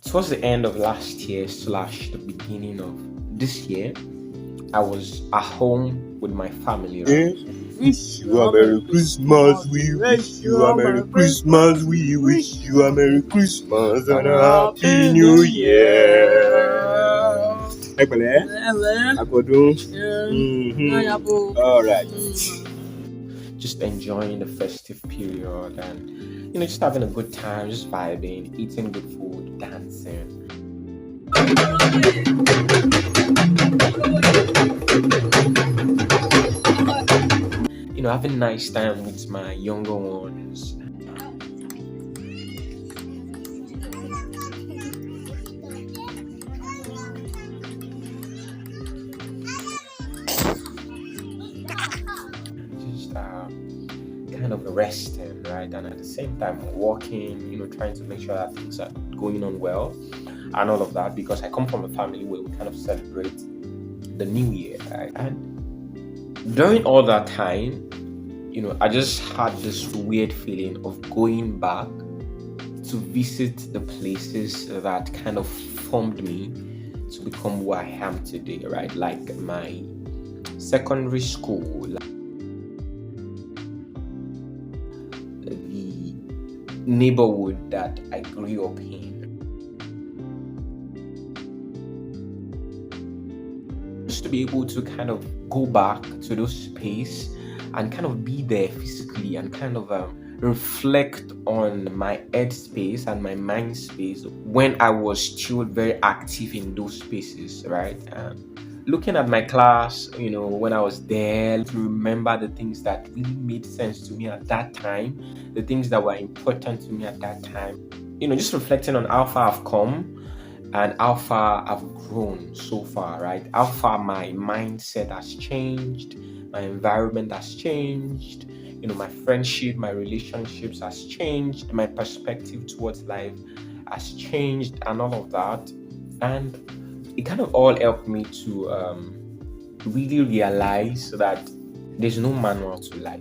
towards the end of last year slash the beginning of this year, I was at home with my family, right? Wish you a Merry Christmas, we wish you a Merry Christmas, we wish you a Merry Christmas and a Happy New Year. Alright. Just enjoying the festive period and just having a good time, just vibing, eating good food, dancing. Having nice time with my younger ones. Just kind of resting, right? And at the same time walking, trying to make sure that things are going on well and all of that, because I come from a family where we kind of celebrate the new year, right? And during all that time, I just had this weird feeling of going back to visit the places that kind of formed me to become who I am today, right? Like my secondary school, the neighborhood that I grew up in. Just to be able to kind of go back to those spaces and kind of be there physically and kind of reflect on my head space and my mind space when I was still very active in those spaces, right? Looking at my class, when I was there, to remember the things that really made sense to me at that time, the things that were important to me at that time. Just reflecting on how far I've come and how far I've grown so far, right? How far my mindset has changed, my environment has changed, my friendship, my relationships has changed, my perspective towards life has changed, and all of that. And it kind of all helped me to really realize that there's no manual to life.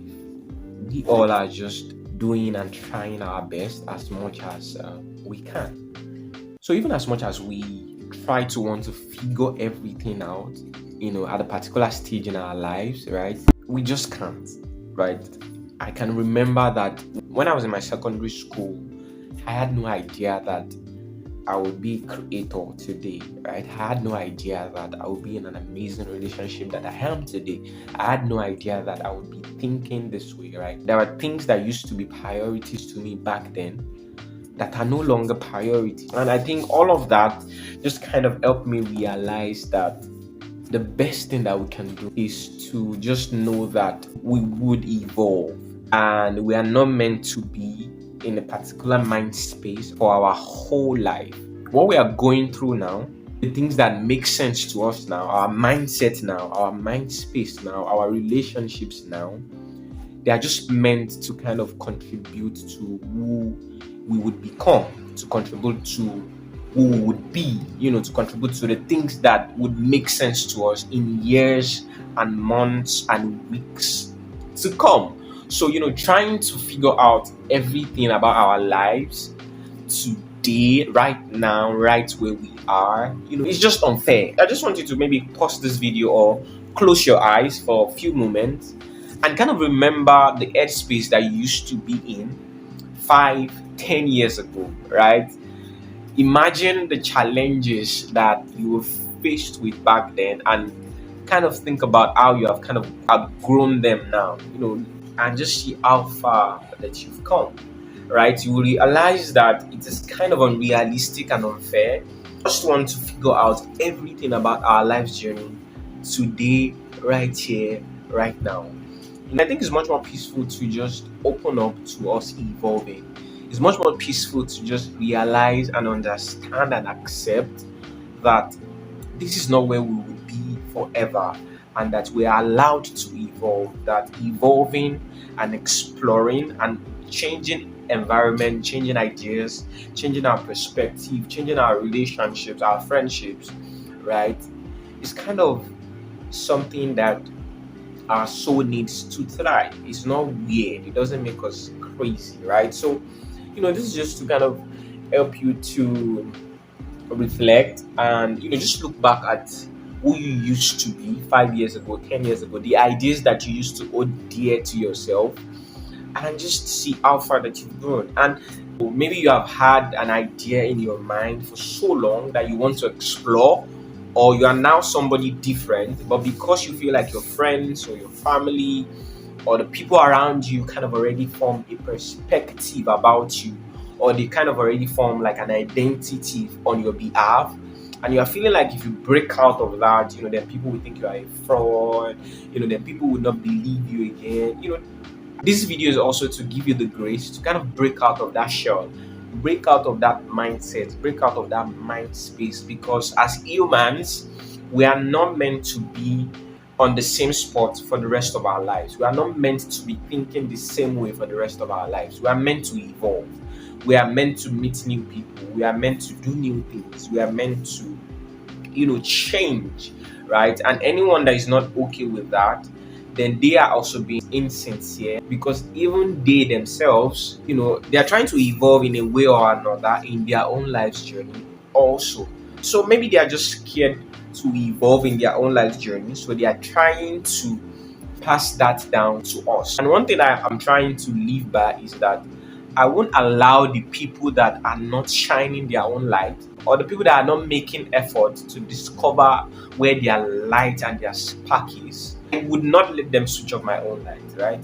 We all are just doing and trying our best as much as we can. So even as much as we try to want to figure everything out, at a particular stage in our lives, right? We just can't, right? I can remember that when I was in my secondary school, I had no idea that I would be a creator today, right? I had no idea that I would be in an amazing relationship that I am today. I had no idea that I would be thinking this way, right? There are things that used to be priorities to me back then that are no longer priorities. And I think all of that just kind of helped me realize that the best thing that we can do is to just know that we would evolve and we are not meant to be in a particular mind space for our whole life. What we are going through now, the things that make sense to us now, our mindset now, our mind space now, our relationships now, they are just meant to kind of contribute to who we would become, to contribute to who we would be, to contribute to the things that would make sense to us in years and months and weeks to come. So, trying to figure out everything about our lives today, right now, right where we are, it's just unfair. I just want you to maybe pause this video or close your eyes for a few moments and kind of remember the headspace that you used to be in 5-10 years ago, right? Imagine the challenges that you were faced with back then and kind of think about how you have kind of outgrown them now, and just see how far that you've come, right? You will realize that it is kind of unrealistic and unfair. Just want to figure out everything about our life's journey today, right here, right now. And I think it's much more peaceful to just open up to us evolving. It's much more peaceful to just realize and understand and accept that this is not where we will be forever and that we are allowed to evolve, that evolving and exploring and changing environment, changing ideas, changing our perspective, changing our relationships, our friendships, right? It's kind of something that our soul needs to thrive. It's not weird. It doesn't make us crazy, right? So, this is just to kind of help you to reflect and just look back at who you used to be 5 years ago, 10 years ago, the ideas that you used to hold dear to yourself, and just see how far that you've grown. And maybe you have had an idea in your mind for so long that you want to explore, or you are now somebody different, but because you feel like your friends or your family or the people around you kind of already form a perspective about you, or they kind of already form like an identity on your behalf, and you are feeling like if you break out of that, then people will think you are a fraud, then people will not believe you again. This video is also to give you the grace to kind of break out of that shell, break out of that mindset, break out of that mind space, because as humans, we are not meant to be on the same spot for the rest of our lives. We are not meant to be thinking the same way for the rest of our lives. We are meant to evolve. We are meant to meet new people. We are meant to do new things. We are meant to, change, right? And anyone that is not okay with that, then they are also being insincere, because even they themselves, they are trying to evolve in a way or another in their own life's journey also. So maybe they are just scared to evolve in their own life's journey. So they are trying to pass that down to us. And one thing I'm trying to live by is that I won't allow the people that are not shining their own light, or the people that are not making effort to discover where their light and their spark is. I would not let them switch off my own light, right?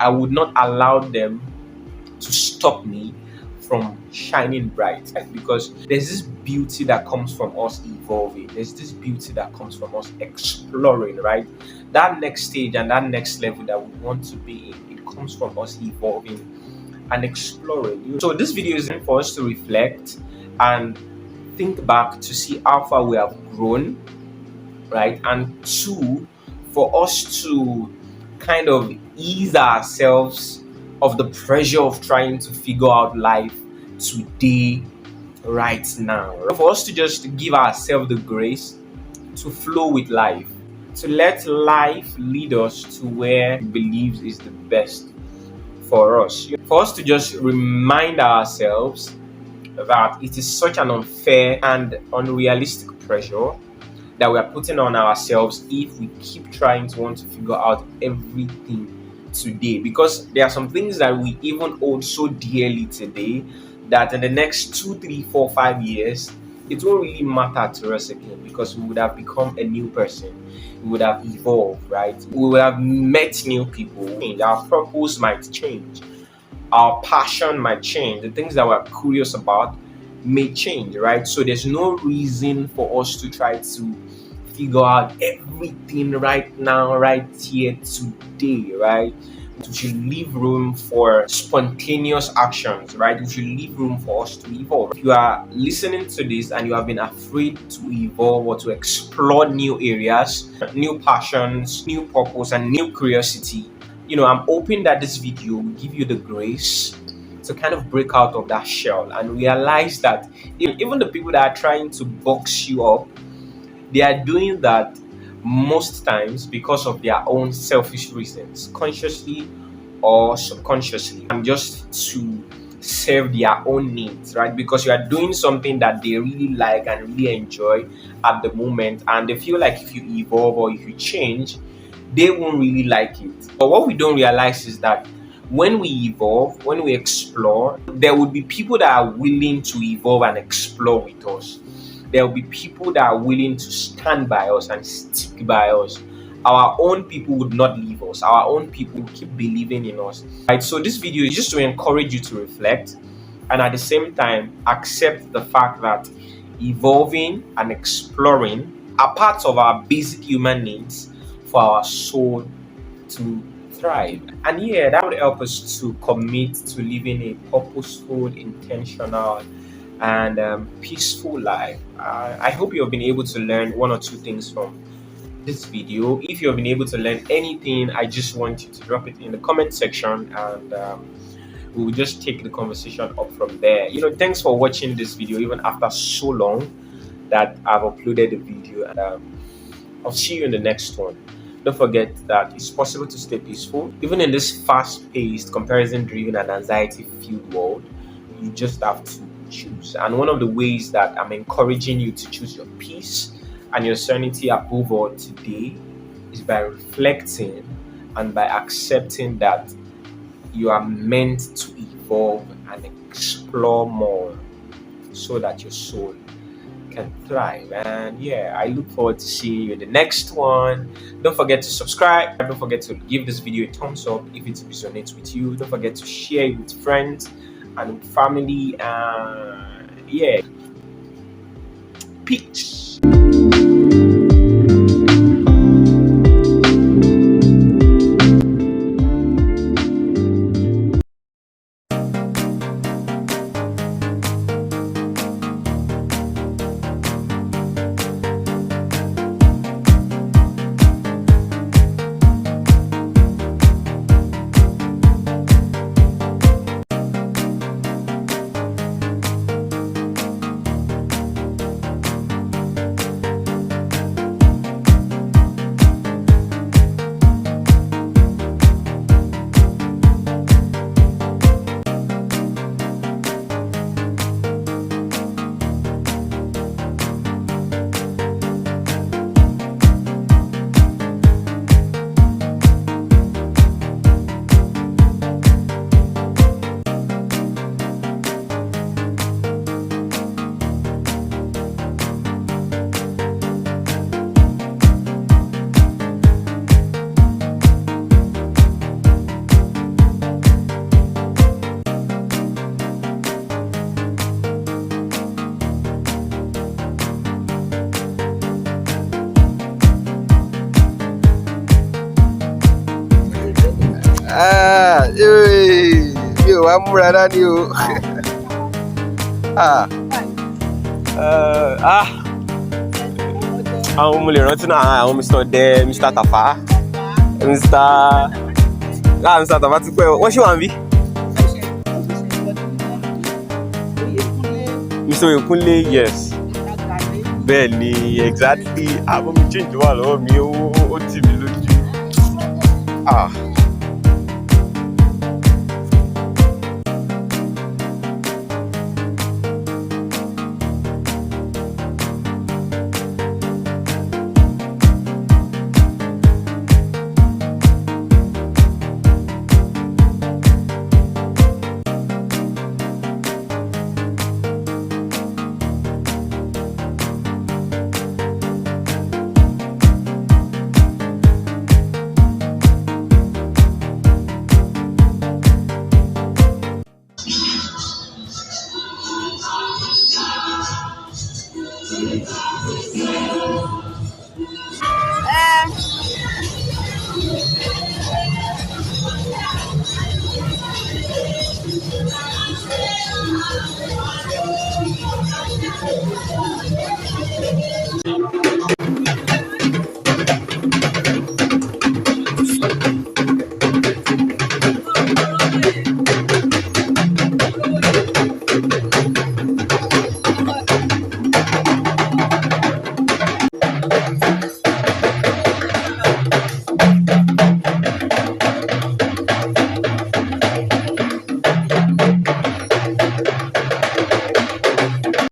I would not allow them to stop me from shining bright, right? Because there's this beauty that comes from us evolving. There's this beauty that comes from us exploring, right? That next stage and that next level that we want to be in, it comes from us evolving and exploring. So this video is for us to reflect and think back to see how far we have grown, right? And two, for us to kind of ease ourselves of the pressure of trying to figure out life today, right now. For us to just give ourselves the grace to flow with life, to let life lead us to where we believe is the best for us. For us to just remind ourselves that it is such an unfair and unrealistic pressure that we are putting on ourselves if we keep trying to want to figure out everything today. Because there are some things that we even hold so dearly today that in the next 2, 3, 4, 5 years, it won't really matter to us again, because we would have become a new person. We would have evolved, right? We would have met new people. Our purpose might change. Our passion might change. The things that we're curious about may change, right? So there's no reason for us to try to figure out everything right now, right here, today, right? We should leave room for spontaneous actions, right? We should leave room for us to evolve. If you are listening to this and you have been afraid to evolve or to explore new areas, new passions, new purpose, and new curiosity, I'm hoping that this video will give you the grace to kind of break out of that shell and realize that even the people that are trying to box you up, they are doing that most times because of their own selfish reasons, consciously or subconsciously, and just to serve their own needs, right? Because you are doing something that they really like and really enjoy at the moment, and they feel like if you evolve or if you change, they won't really like it. But what we don't realize is that when we evolve, when we explore, there would be people that are willing to evolve and explore with us. There will be people that are willing to stand by us and stick by us. Our own people would not leave us. Our own people will keep believing in us. Right? So this video is just to encourage you to reflect and at the same time accept the fact that evolving and exploring are parts of our basic human needs for our soul to thrive. And yeah, that would help us to commit to living a purposeful, intentional, and peaceful life. I hope you have been able to learn one or two things from this video. If you have been able to learn anything, I just want you to drop it in the comment section, and we will just take the conversation up from there. Thanks for watching this video even after so long that I've uploaded the video, and I'll see you in the next one. Don't forget that it's possible to stay peaceful even in this fast-paced, comparison-driven, and anxiety-filled world. You just have to choose. And one of the ways that I'm encouraging you to choose your peace and your serenity above all today is by reflecting and by accepting that you are meant to evolve and explore more so that your soul can thrive. And yeah, I look forward to seeing you in the next one. Don't forget to subscribe. Don't forget to give this video a thumbs up if it resonates with you. Don't forget to share it with friends and with family. Yeah, peace. Mi ò wá múra dání o. Àwọn mo lè rántí náà àwọn Mr. Ode, Mr. Tafa, Mr. Tafa ti pẹ́ wọ́n ṣì wà níbí. Mr. Oyekunle, yes. Bẹ́ẹ̀ ni, exactly. Àbọ̀ mi change wà lọ́wọ́ mi, ó tì mí lójú.